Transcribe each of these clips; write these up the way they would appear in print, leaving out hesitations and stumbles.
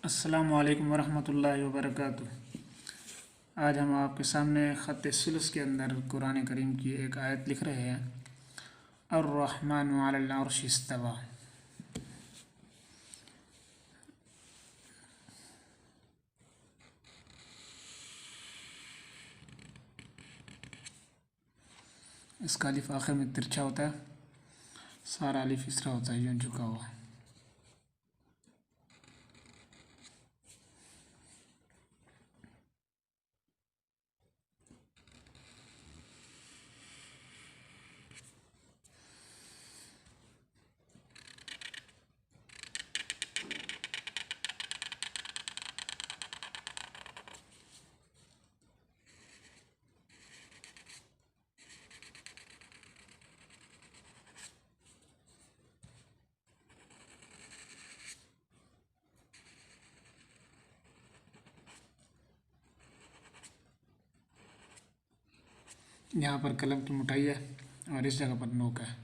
अस्सलामु अलैकुम वरहमतुल्लाहि वबरकातुह। आज हम आपके सामने ख़त सुलस के अंदर कुरान करीम की एक आयत लिख रहे हैं। अर्रहमानु अलल अर्शि इस्तवा। इसका अलिफ आखिर में तिरछा होता है, सारा अलिफ इसरा होता है, यूँ झुका हुआ। यहाँ पर कलम की मोटाई है और इस जगह पर नोक है।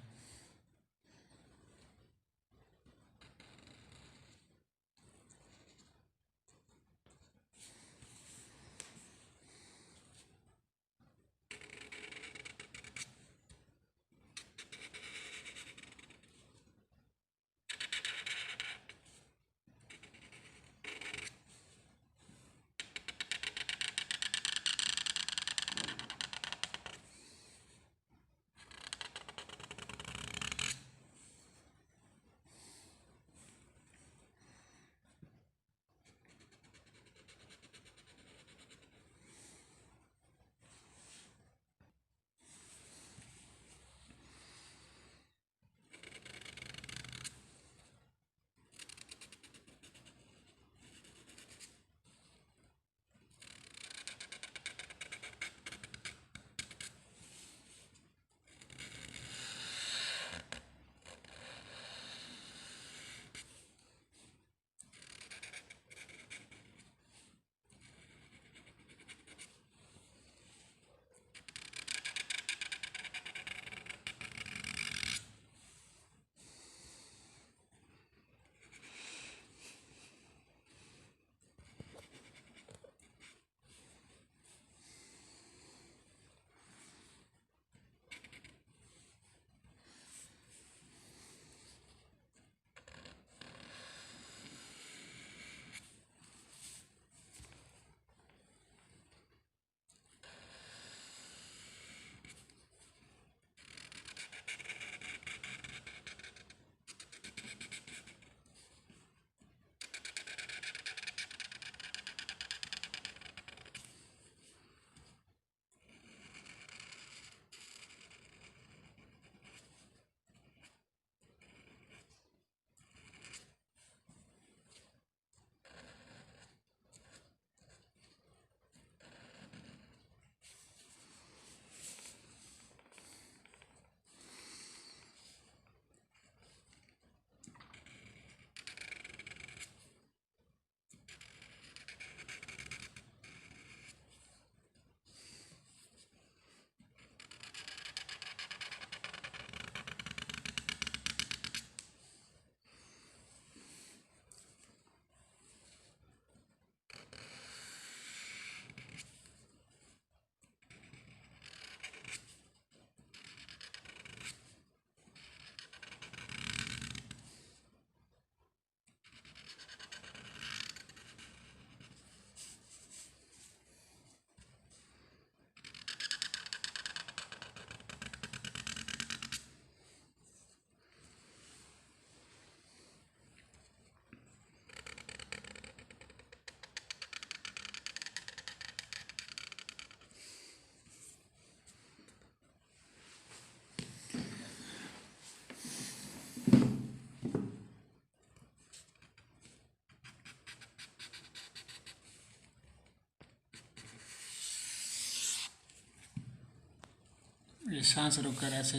ये सांस रोककर ऐसे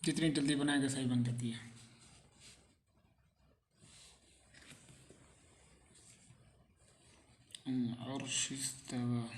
जितनी जल्दी बनाएंगे सही बन जाती है। अर्श इस्तवा।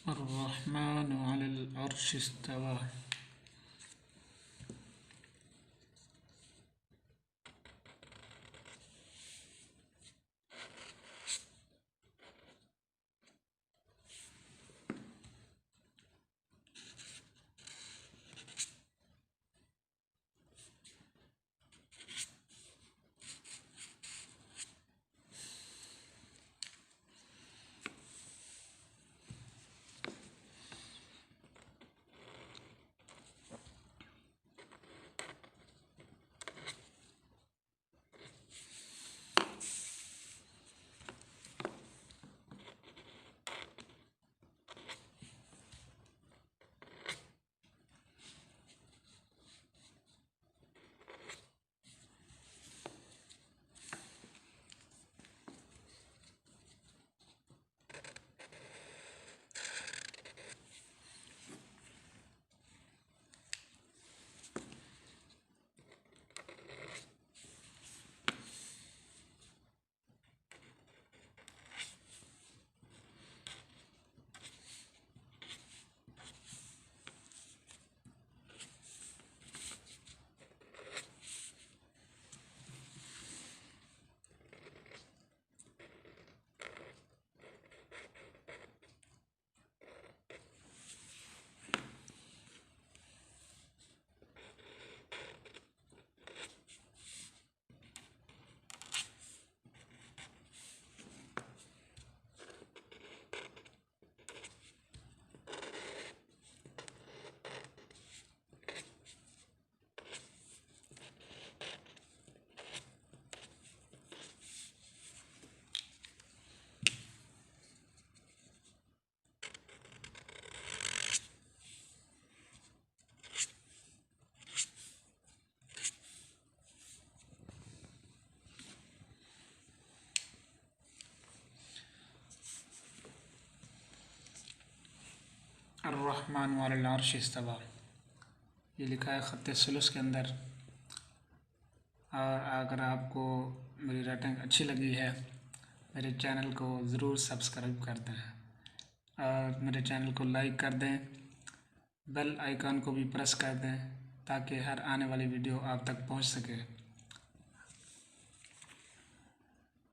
अर्रहमानु अलल अर्श इस्तवा। अर्रहमान अलल अर्श इस्तवा, ये लिखा है ख़त सुलूस के अंदर। और अगर आपको मेरी राइटिंग अच्छी लगी है, मेरे चैनल को ज़रूर सब्सक्राइब कर दें और मेरे चैनल को लाइक कर दें, बेल आइकन को भी प्रेस कर दें ताकि हर आने वाली वीडियो आप तक पहुंच सके।